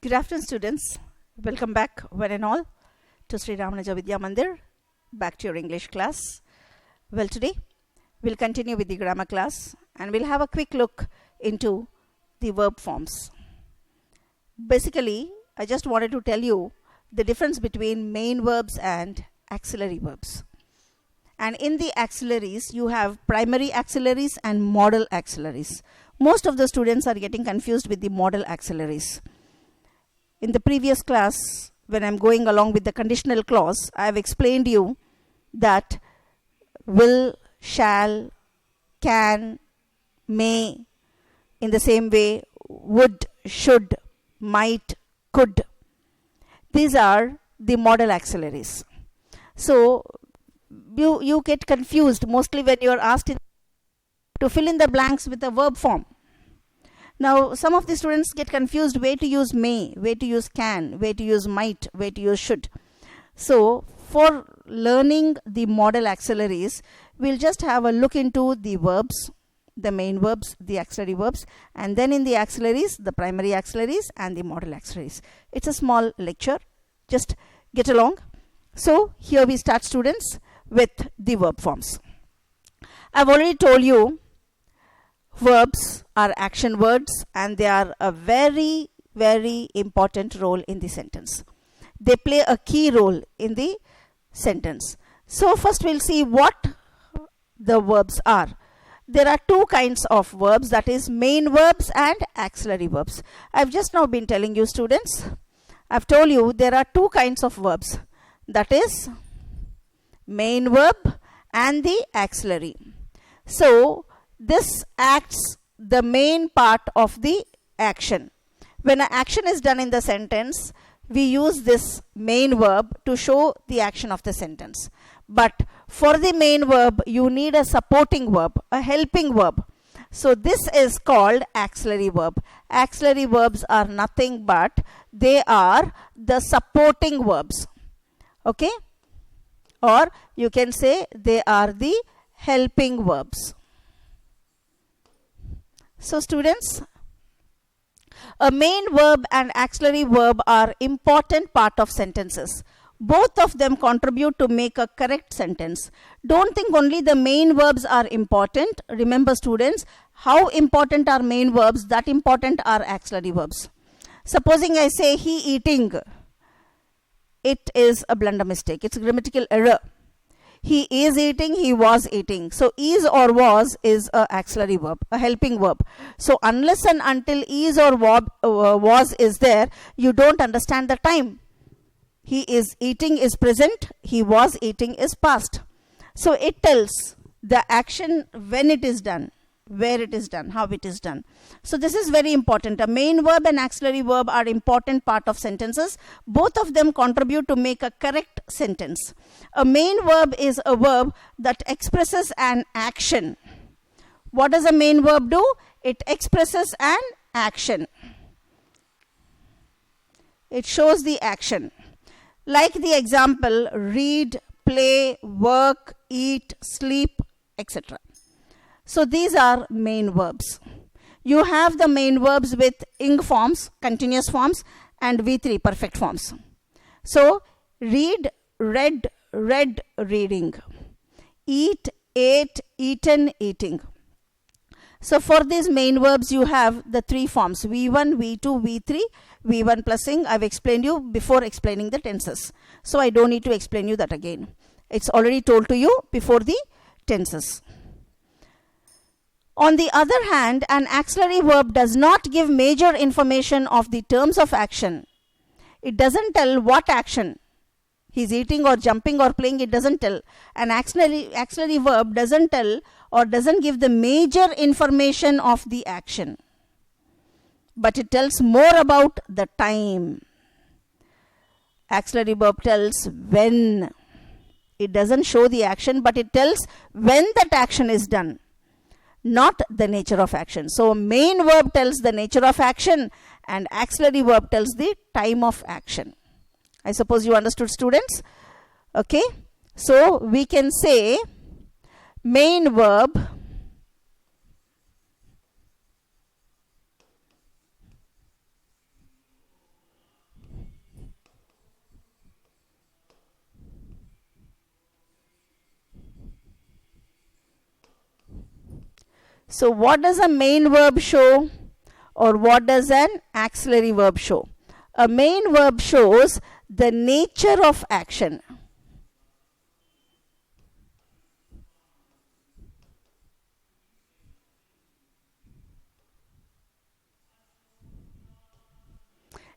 Good afternoon, students. Welcome back, one and all, to Sri Ramanuja Vidya Mandir. Back to your English class. Well, today we'll continue with the grammar class and we'll have a quick look into the verb forms. Basically, I just wanted to tell you the difference between main verbs and auxiliary verbs. And in the auxiliaries, you have primary auxiliaries and modal auxiliaries. Most of the students are getting confused with the modal auxiliaries. In the previous class, when I'm going along with the conditional clause, I have explained you that will, shall, can, may, in the same way, would, should, might, could. These are the modal auxiliaries. So, you get confused mostly when you are asked to fill in the blanks with a verb form. Now, some of the students get confused where to use may, where to use can, where to use might, where to use should. So, for learning the modal auxiliaries, we'll just have a look into the verbs, the main verbs, the auxiliary verbs, and then in the auxiliaries, the primary auxiliaries and the modal auxiliaries. It's a small lecture. Just get along. So, here we start, students, with the verb forms. I've already told you verbs are action words and they are a very, very important role in the sentence. They play a key role in the sentence. So first we'll see what the verbs are. There are two kinds of verbs, that is main verbs and auxiliary verbs. I've just now been telling you, students, I've told you there are two kinds of verbs, that is main verb and the auxiliary. So this acts the main part of the action. When an action is done in the sentence, we use this main verb to show the action of the sentence. But for the main verb, you need a supporting verb, a helping verb. So this is called auxiliary verb. Auxiliary verbs are nothing but they are the supporting verbs. Okay? Or you can say they are the helping verbs. So students, a main verb and auxiliary verb are important part of sentences. Both of them contribute to make a correct sentence. Don't think only the main verbs are important. Remember, students, how important are main verbs, that important are auxiliary verbs. Supposing I say he eating, it is a blunder mistake. It's a grammatical error. He is eating, he was eating. So is or was is a auxiliary verb, a helping verb. So unless and until is or was is there, you don't understand the time. He is eating is present, he was eating is past. So it tells the action when it is done, where it is done, how it is done. So this is very important. A main verb and auxiliary verb are important part of sentences. Both of them contribute to make a correct sentence. A main verb is a verb that expresses an action. What does a main verb do? It expresses an action. It shows the action. Like the example, read, play, work, eat, sleep, etc. So these are main verbs. You have the main verbs with ing forms, continuous forms, and V3, perfect forms. So read, read, read, reading. Eat, ate, eaten, eating. So for these main verbs, you have the three forms, V1, V2, V3, V1 plus ing. I've explained you before explaining the tenses. So I don't need to explain you that again. It's already told to you before the tenses. On the other hand, an auxiliary verb does not give major information of the terms of action. It doesn't tell what action. He's eating or jumping or playing, it doesn't tell. An auxiliary verb doesn't tell or doesn't give the major information of the action. But it tells more about the time. Auxiliary verb tells when. It doesn't show the action, but it tells when that action is done, not the nature of action. So main verb tells the nature of action and auxiliary verb tells the time of action. I suppose you understood, students. Okay. So we can say main verb So what does a main verb show, or what does an auxiliary verb show? A main verb shows the nature of action.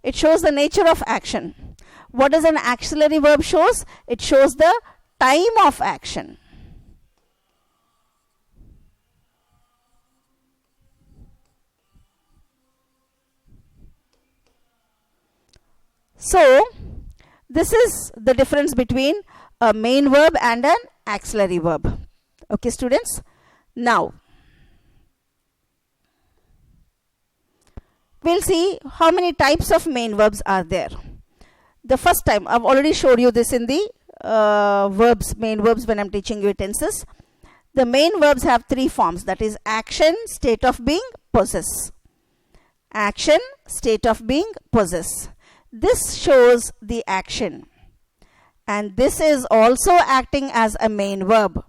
It shows the nature of action. What does an auxiliary verb shows? It shows the time of action. So this is the difference between a main verb and an auxiliary verb. Okay, students. Now we'll see how many types of main verbs are there. The first time, I've already showed you this in the main verbs when I'm teaching you tenses. The main verbs have three forms, that is action, state of being, possess. Action, state of being, possess. This shows the action, and this is also acting as a main verb.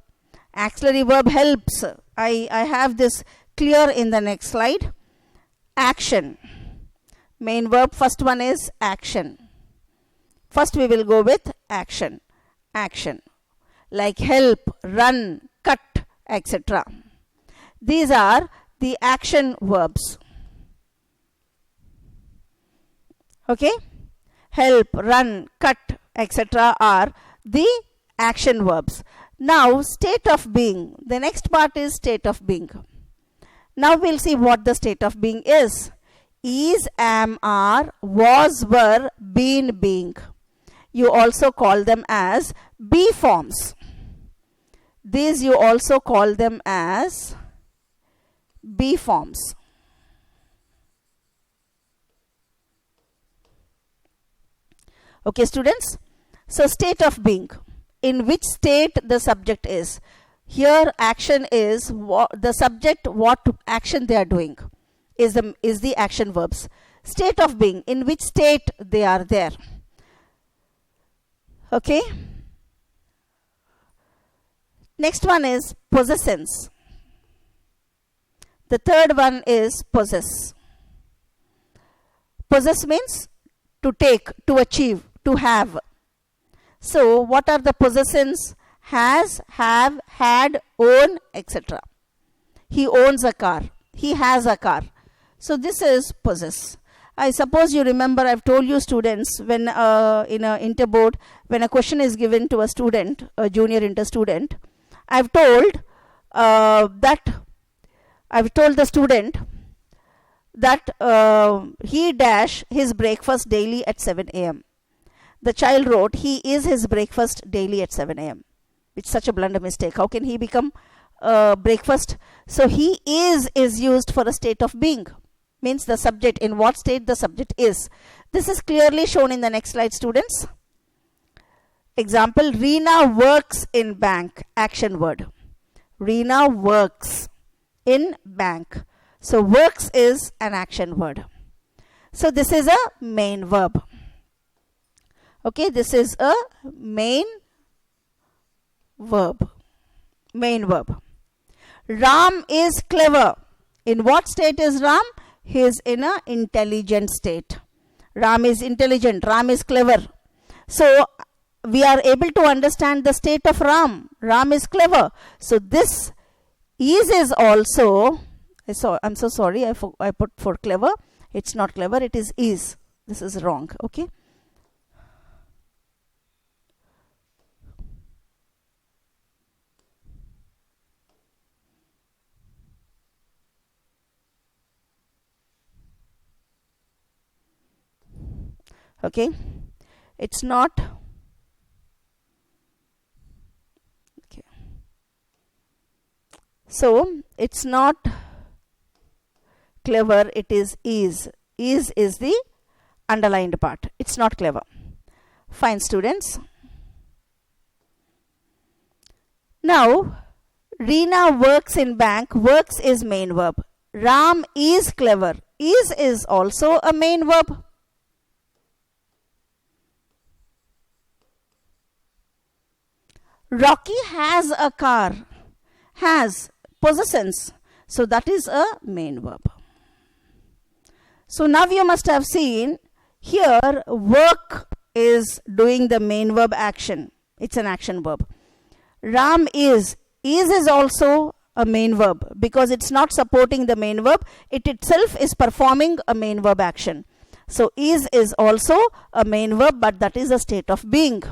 Auxiliary verb helps. I have this clear in the next slide. Action. Main verb, first one is action. First we will go with action. Action. Like help, run, cut, etc. These are the action verbs. Okay? Help, run, cut, etc. are the action verbs. Now, state of being. The next part is state of being. Now we'll see what the state of being is. Is, am, are, was, were, been, being. You also call them as be forms. These you also call them as be forms. Okay, students. So state of being. In which state the subject is. Here action is the subject, what action they are doing is the action verbs. State of being, in which state they are there. Okay. Next one is possessions. The third one is possess. Possess means to take, to achieve, to have. So what are the possessions? Has, have, had, own, etc. He owns a car. He has a car. So this is possess. I suppose you remember I've told you students when in a interboard, when a question is given to a student, a junior inter student, I've told the student that he dash his breakfast daily at 7 a.m. The child wrote he is his breakfast daily at 7 a.m. It's such a blunder mistake. How can he become breakfast? So he is used for a state of being. Means the subject, in what state the subject is. This is clearly shown in the next slide, students. Example, Reena works in bank. Action word. Reena works in bank. So works is an action word. So this is a main verb. Okay, this is a main verb. Main verb. Ram is clever. In what state is Ram? He is in an intelligent state. Ram is intelligent. Ram is clever. So we are able to understand the state of Ram. Ram is clever. So this is also, I'm so sorry, I put for clever. It's not clever, it is. This is wrong. Okay. Okay, it's not. Okay. So it's not clever, it is. Is the underlined part. It's not clever. Fine, students. Now, Reena works in bank. Works is main verb. Ram is clever. Is also a main verb. Rocky has a car. Has, possessions. So that is a main verb. So now you must have seen here work is doing the main verb action. It's an action verb. Ram is also a main verb because it's not supporting the main verb. It itself is performing a main verb action. So is also a main verb, but that is a state of being.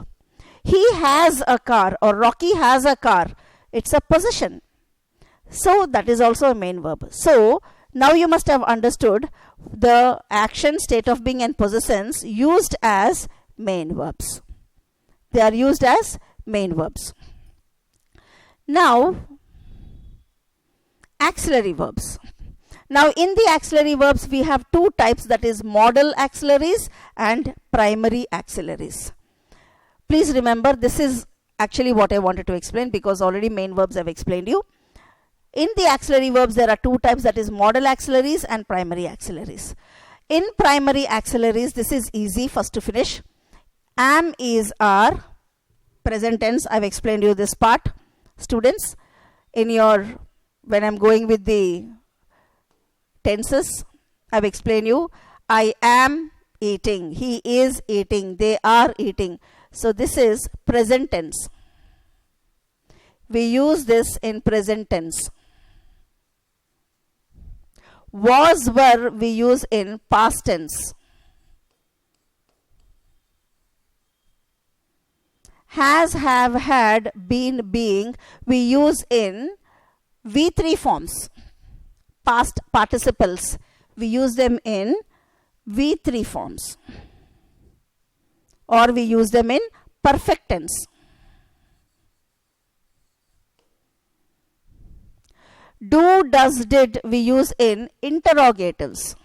He has a car, or Rocky has a car. It's a possession. So that is also a main verb. So now you must have understood the action, state of being and possessions used as main verbs. They are used as main verbs. Now, auxiliary verbs. Now in the auxiliary verbs we have two types, that is modal auxiliaries and primary auxiliaries. Please remember, this is actually what I wanted to explain because already main verbs I've explained you. In the auxiliary verbs there are two types, that is modal auxiliaries and primary auxiliaries. In primary auxiliaries this is easy first to finish. Am, is, are, present tense. I've explained you this part. Students, when I'm going with the tenses, I've explained you. I am eating, he is eating, they are eating. So this is present tense. We use this in present tense. Was, were we use in past tense. Has, have, had, been, being we use in V3 forms. Past participles we use them in V3 forms, or we use them in perfect tense. Do, does, did we use in interrogatives.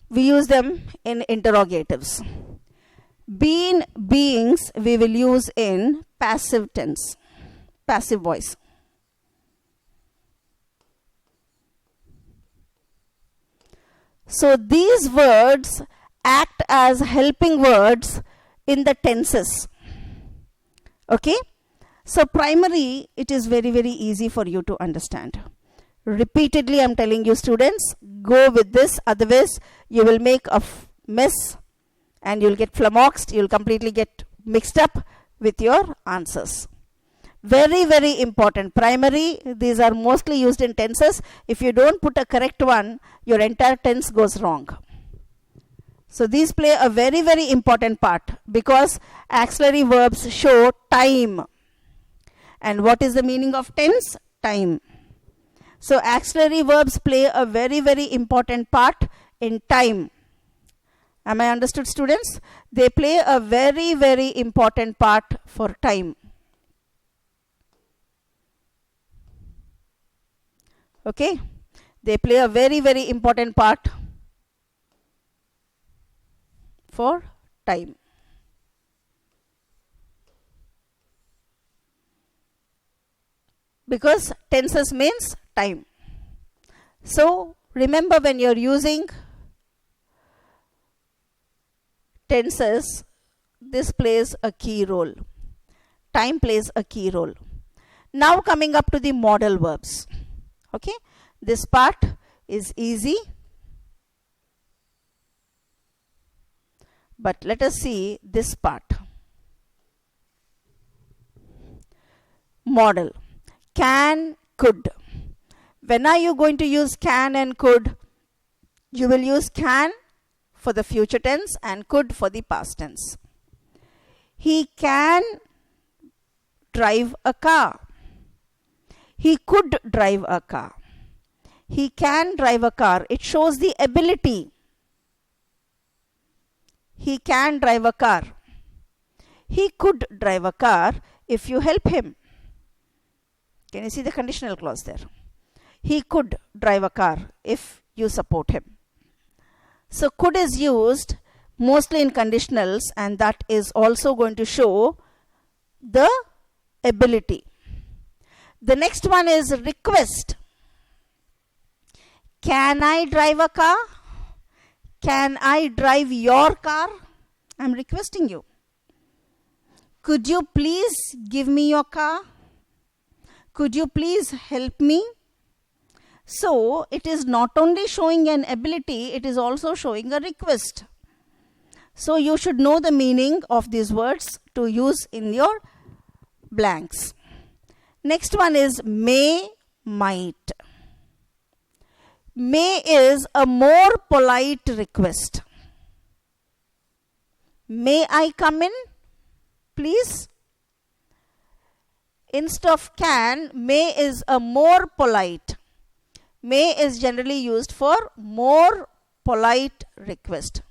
We use them in interrogatives. Been, beings we will use in passive tense, passive voice. So these words act as helping words in the tenses. Okay? So primary, it is very, very easy for you to understand. Repeatedly I'm telling you, students, go with this, otherwise you will make a mess and you'll get flummoxed, you'll completely get mixed up with your answers. Very, very important. Primary, these are mostly used in tenses. If you don't put a correct one, your entire tense goes wrong. So these play a very, very important part because auxiliary verbs show time. And what is the meaning of tense? Time. So auxiliary verbs play a very, very important part in time. Am I understood, students? They play a very, very important part for time. Okay? They play a very, very important part for time. Because tenses means time. So remember, when you're using tenses, this plays a key role. Time plays a key role. Now coming up to the modal verbs. Okay, this part is easy, but let us see this part. Modal. Can, could. When are you going to use can and could? You will use can for the future tense and could for the past tense. He can drive a car. He could drive a car. He can drive a car. It shows the ability. He can drive a car. He could drive a car if you help him. Can you see the conditional clause there? He could drive a car if you support him. So could is used mostly in conditionals, and that is also going to show the ability. The next one is request. Can I drive a car? Can I drive your car? I'm requesting you. Could you please give me your car? Could you please help me? So it is not only showing an ability, it is also showing a request. So you should know the meaning of these words to use in your blanks. Next one is may, might. May is a more polite request. May I come in, please? Instead of can, may is a more polite. May is generally used for more polite request.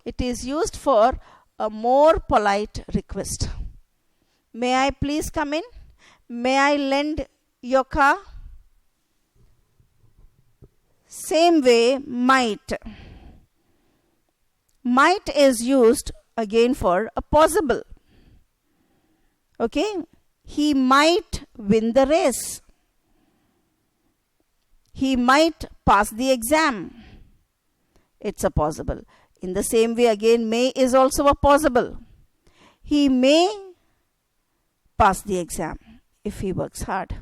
It is used for a more polite request. May I please come in? May I lend your car? Same way, might. Might is used again for a possible. Okay? He might win the race. He might pass the exam. It's a possible. In the same way, again, may is also a possible. He may pass the exam if he works hard.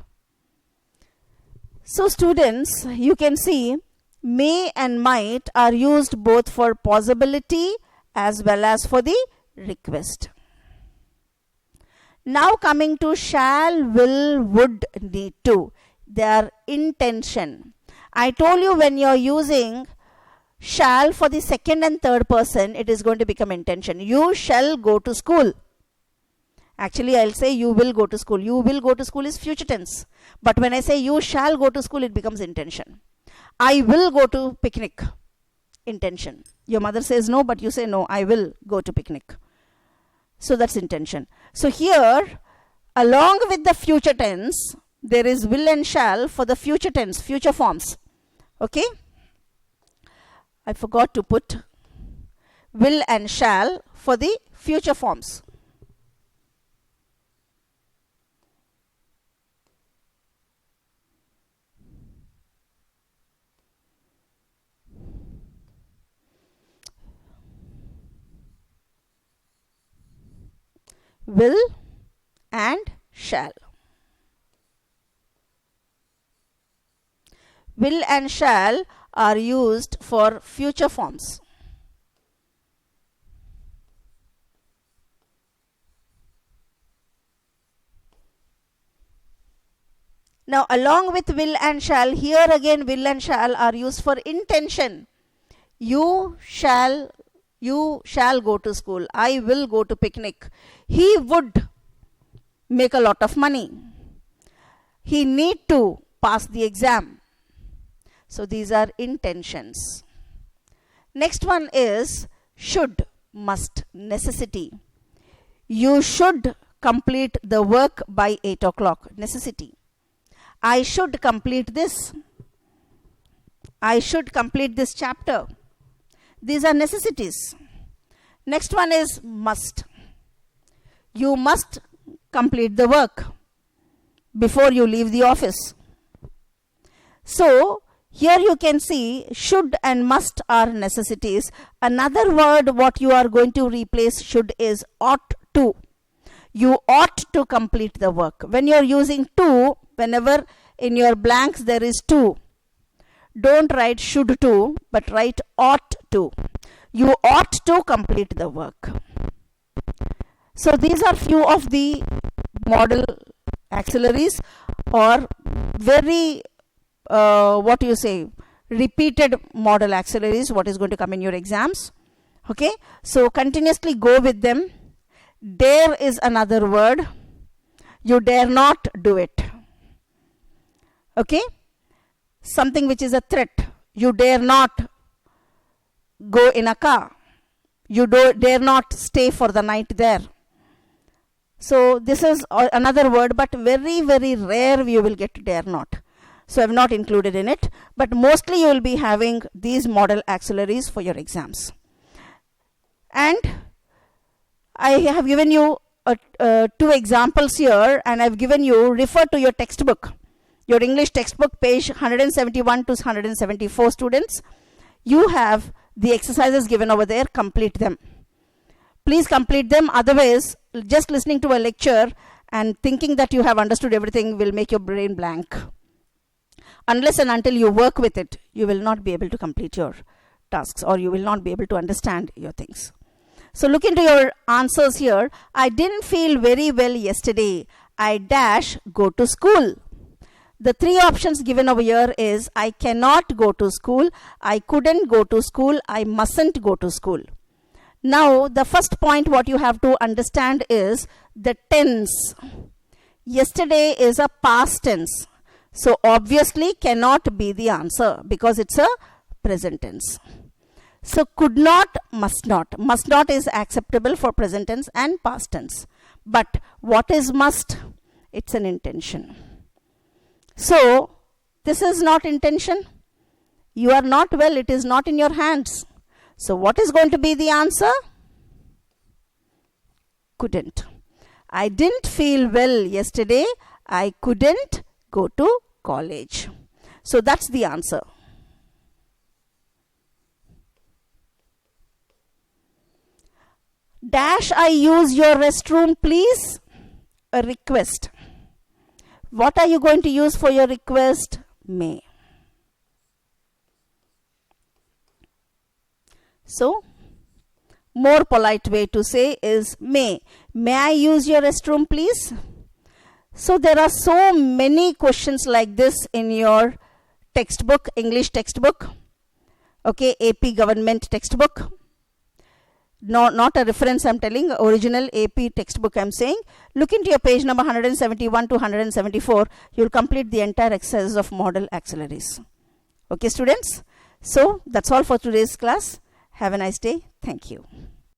So students, you can see may and might are used both for possibility as well as for the request. Now coming to shall, will, would, need to. They are intention. I told you when you are using shall for the second and third person, it is going to become intention. You shall go to school. Actually, I'll say you will go to school. You will go to school is future tense. But when I say you shall go to school, it becomes intention. I will go to picnic. Intention. Your mother says no, but you say no, I will go to picnic. So that's intention. So here, along with the future tense, there is will and shall for the future tense, future forms. Okay? I forgot to put will and shall for the future forms. Will and shall. Will and shall are used for future forms. Now along with will and shall, here again will and shall are used for intention. You shall go to school. I will go to picnic. He would make a lot of money. He need to pass the exam. So these are intentions. Next one is should, must, necessity. You should complete the work by 8 o'clock. Necessity. I should complete this. I should complete this chapter. These are necessities. Next one is must. You must complete the work before you leave the office. So here you can see should and must are necessities. Another word what you are going to replace should is ought to. You ought to complete the work. When you are using to, whenever in your blanks there is to, don't write should to, but write ought to. You ought to complete the work. So these are few of the modal auxiliaries or very repeated modal auxiliaries what is going to come in your exams. Okay, so continuously go with them. Dare is another word. You dare not do it. Okay, something which is a threat. You dare not go in a car. You dare not stay for the night there. So this is another word, but very, very rare you will get dare not. So I have not included in it, but mostly you will be having these modal auxiliaries for your exams. And I have given you 2 examples here, and I have given you, refer to your textbook, your English textbook, page 171 to 174 students. You have the exercises given over there, complete them. Please complete them, otherwise just listening to a lecture and thinking that you have understood everything will make your brain blank. Unless and until you work with it, you will not be able to complete your tasks, or you will not be able to understand your things. So look into your answers here. I didn't feel very well yesterday. I dash go to school. The three options given over here is I cannot go to school, I couldn't go to school, I mustn't go to school. Now the first point what you have to understand is the tense. Yesterday is a past tense. So obviously cannot be the answer because it's a present tense. So could not, must not. Must not is acceptable for present tense and past tense. But what is must? It's an intention. So this is not intention. You are not well, it is not in your hands. So what is going to be the answer? Couldn't. I didn't feel well yesterday. I couldn't go to college. So that's the answer. Dash I use your restroom please? A request. What are you going to use for your request? May. So, more polite way to say is may. May I use your restroom please? So there are so many questions like this in your textbook, English textbook. Okay, AP government textbook. No, not a reference I'm telling, original AP textbook I'm saying. Look into your page number 171 to 174. You'll complete the entire exercises of model auxiliaries. Okay, students? So that's all for today's class. Have a nice day. Thank you.